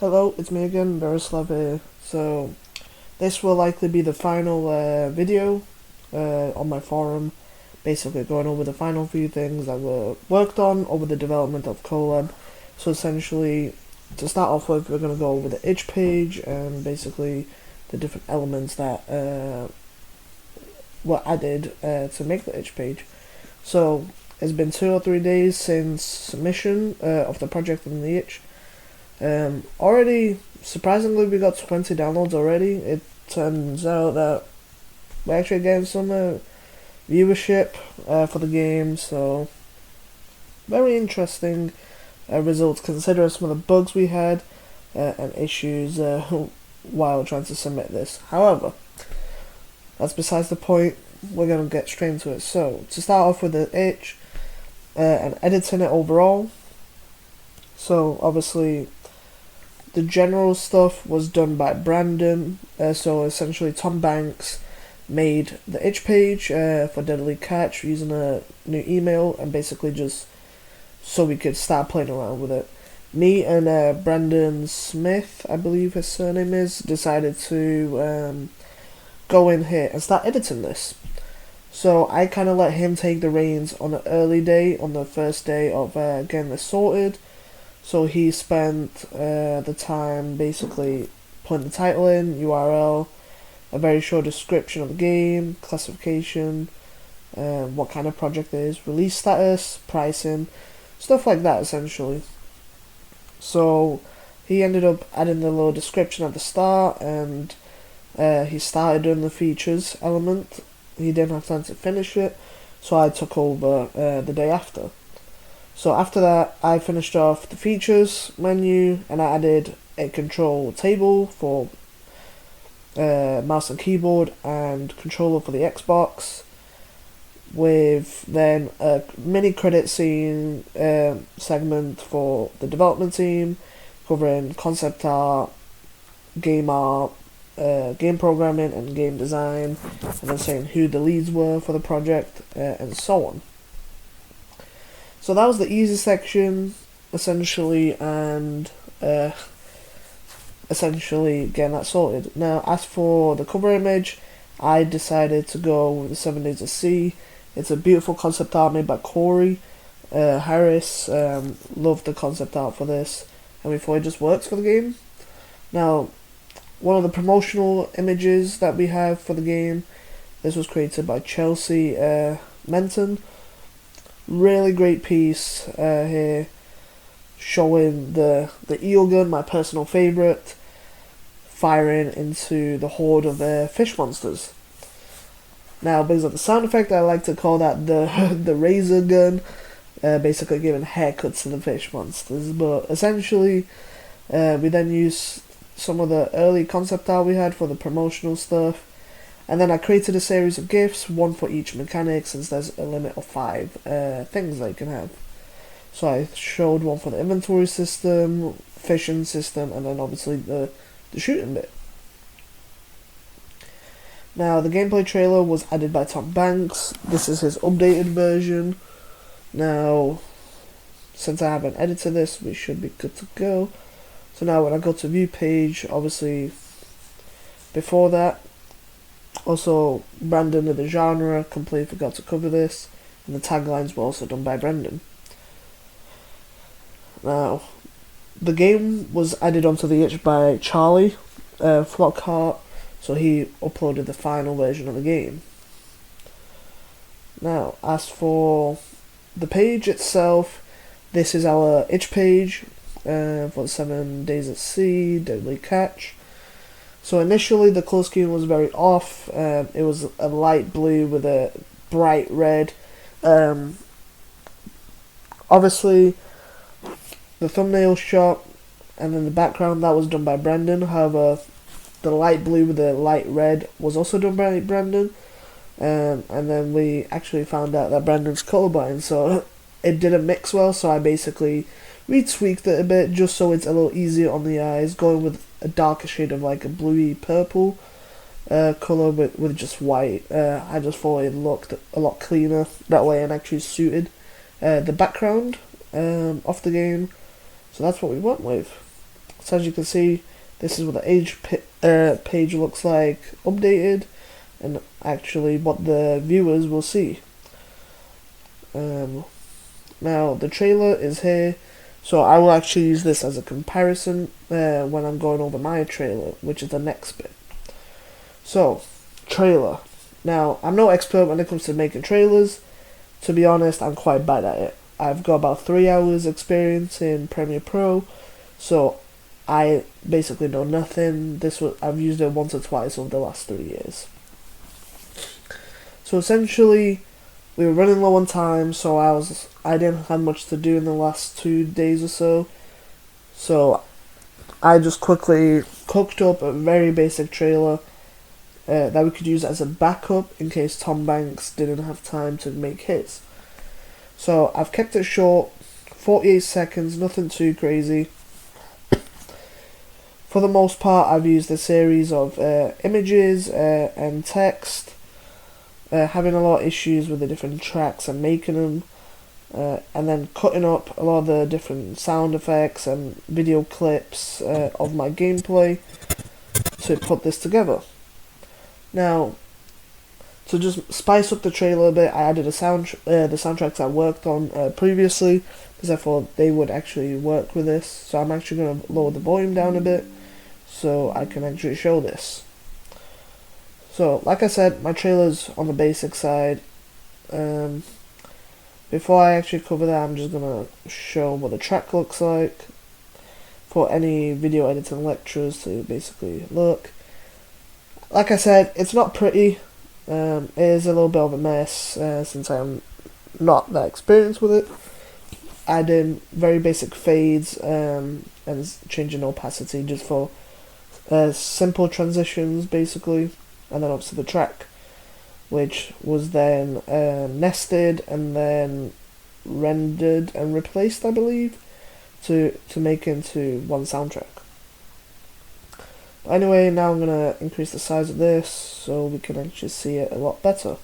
Hello, it's me again, Borislav here. So, this will likely be the final video on my forum, basically going over the final few things that were worked on over the development of Colab. So essentially, to start off with, we're going to go over the itch page and basically the different elements that were added to make the itch page. So, it's been 2 or 3 days since submission of the project in the itch. Already, surprisingly, we got 20 downloads already. It turns out that we're actually getting some viewership for the game, so very interesting results considering some of the bugs we had and issues while trying to submit this. However, that's besides the point. We're going to get straight into it. So, to start off with the itch and editing it overall. So, obviously, the general stuff was done by Brandon, so essentially Tom Banks made the itch page for Deadly Catch using a new email and basically just so we could start playing around with it. Me and Brandon Smith, I believe his surname is, decided to go in here and start editing this. So I kind of let him take the reins on an early day, on the first day of getting this sorted. So he spent the time basically putting the title in, URL, a very short description of the game, classification, what kind of project it is, release status, pricing, stuff like that essentially. So he ended up adding the little description at the start and he started doing the features element. He didn't have time to finish it, so I took over the day after. So after that, I finished off the features menu and I added a control table for mouse and keyboard and controller for the Xbox, with then a mini credit scene segment for the development team, covering concept art, game programming and game design, and then saying who the leads were for the project, and so on. So that was the easy section, essentially, and essentially getting that sorted. Now, as for the cover image, I decided to go with the 7 Days of Sea. It's a beautiful concept art made by Corey Harris. Loved the concept art for this, and we thought it just works for the game. Now, one of the promotional images that we have for the game, this was created by Chelsea Menton. Really great piece here, showing the eel gun, my personal favourite, firing into the horde of fish monsters. Now, because of the sound effect, I like to call that the razor gun, basically giving haircuts to the fish monsters. But essentially, we then use some of the early concept art we had for the promotional stuff. And then I created a series of GIFs, one for each mechanic, since there's a limit of 5 things that you can have. So I showed one for the inventory system, fishing system, and then obviously the shooting bit. Now, the gameplay trailer was added by Tom Banks. This is his updated version. Now, since I haven't edited this, we should be good to go. So now when I go to view page, obviously, before that, also, Brandon of the genre completely forgot to cover this, and the taglines were also done by Brandon. Now, the game was added onto the itch by Charlie Flockhart, so he uploaded the final version of the game. Now, as for the page itself, this is our itch page for the 7 Days at Sea, Deadly Catch. So initially the color scheme was very off. It was a light blue with a bright red. Obviously, the thumbnail shot and then the background, that was done by Brandon. However, the light blue with the light red was also done by Brandon. And then we actually found out that Brandon's colorblind, so it didn't mix well. So I basically retweaked it a bit just so it's a little easier on the eyes, going with a darker shade of like a bluey purple colour with just white. I just thought it looked a lot cleaner that way and actually suited the background of the game. So that's what we went with. So as you can see, this is what the page looks like updated, and actually what the viewers will see. Now the trailer is here, so I will actually use this as a comparison when I'm going over my trailer, which is the next bit. So, trailer. Now, I'm no expert when it comes to making trailers. To be honest, I'm quite bad at it. I've got about 3 hours experience in Premiere Pro, so I basically know nothing. I've used it once or twice over the last 3 years. So essentially, we were running low on time, so I didn't have much to do in the last 2 days or so. So I just quickly cooked up a very basic trailer that we could use as a backup in case Tom Banks didn't have time to make his. So I've kept it short, 48 seconds, nothing too crazy. For the most part, I've used a series of images and text, having a lot of issues with the different tracks and making them, and then cutting up a lot of the different sound effects and video clips of my gameplay to put this together. Now, to just spice up the trailer a bit, I added the soundtracks I worked on previously, because I thought they would actually work with this. So I'm actually going to lower the volume down a bit, so I can actually show this. So, like I said, my trailer's on the basic side. Before I actually cover that, I'm just going to show what the track looks like for any video editing lecturers to basically look. Like I said, it's not pretty. It is a little bit of a mess since I'm not that experienced with it. Adding very basic fades and changing opacity just for simple transitions basically, and then obviously the track, which was then nested and then rendered and replaced, I believe, to make into one soundtrack. But anyway, now I'm going to increase the size of this so we can actually see it a lot better.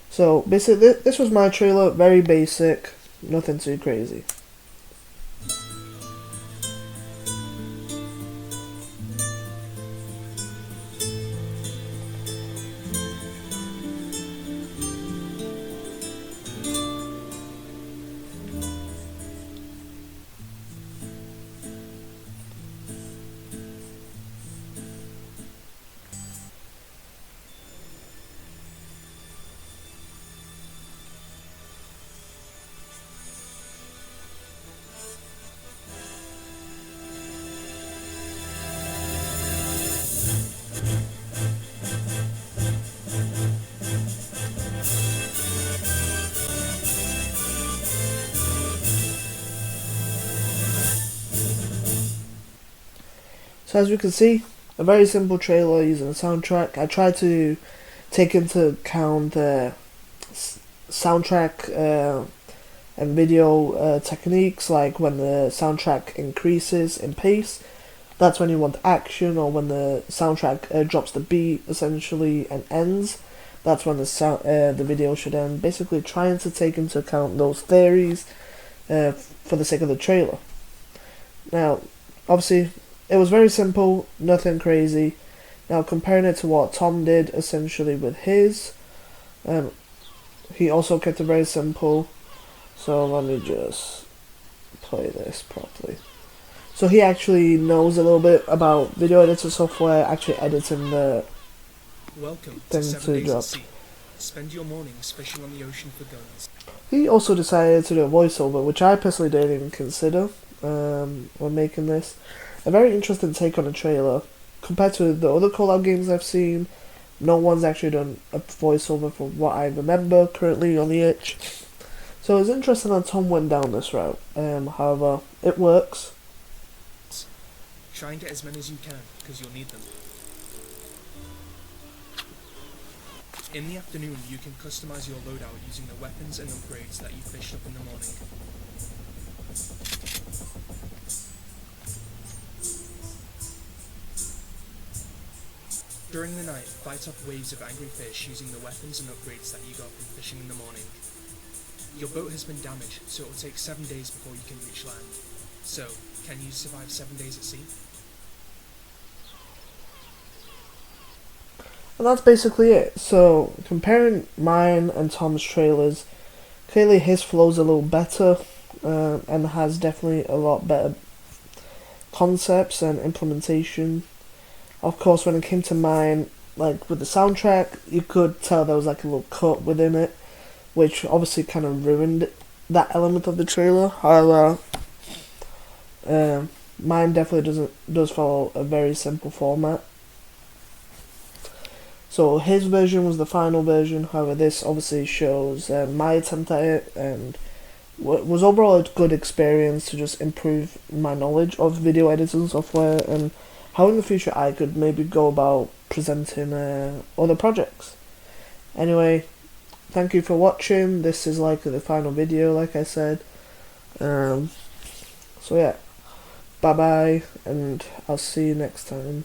So basically this was my trailer, very basic, nothing too crazy. So as we can see, a very simple trailer using a soundtrack. I tried to take into account the soundtrack and video techniques, like when the soundtrack increases in pace, that's when you want action, or when the soundtrack drops the beat essentially and ends, that's when the video should end. Basically trying to take into account those theories for the sake of the trailer. Now, obviously, it was very simple, nothing crazy. Now, comparing it to what Tom did essentially with his, he also kept it very simple. So let me just play this properly. So he actually knows a little bit about video editor software, actually editing the Welcome thing to 7 to Days drop. at Sea. Spend your mornings fishing on the ocean for guns. He also decided to do a voiceover, which I personally didn't even consider when making this. A very interesting take on a trailer. Compared to the other Call-Out games I've seen, no one's actually done a voiceover from what I remember currently on the itch. So it's interesting that Tom went down this route. However, it works. Try and get as many as you can, because you'll need them. In the afternoon, you can customize your loadout using the weapons and upgrades that you fished up in the morning. During the night, fight off waves of angry fish using the weapons and upgrades that you got from fishing in the morning. Your boat has been damaged, so it will take 7 days before you can reach land. So, Can you survive 7 days at sea? And that's basically it. So, comparing mine and Tom's trailers, clearly his flow's a little better, and has definitely a lot better concepts and implementation. Of course, when it came to mine, like with the soundtrack, you could tell there was like a little cut within it, which obviously kind of ruined that element of the trailer. However, mine definitely does follow a very simple format. So his version was the final version. However, this obviously shows my attempt at it, and was overall a good experience to just improve my knowledge of video editing software and how in the future I could maybe go about presenting other projects. Anyway, thank you for watching. This is like the final video, like I said. So yeah, bye bye, and I'll see you next time.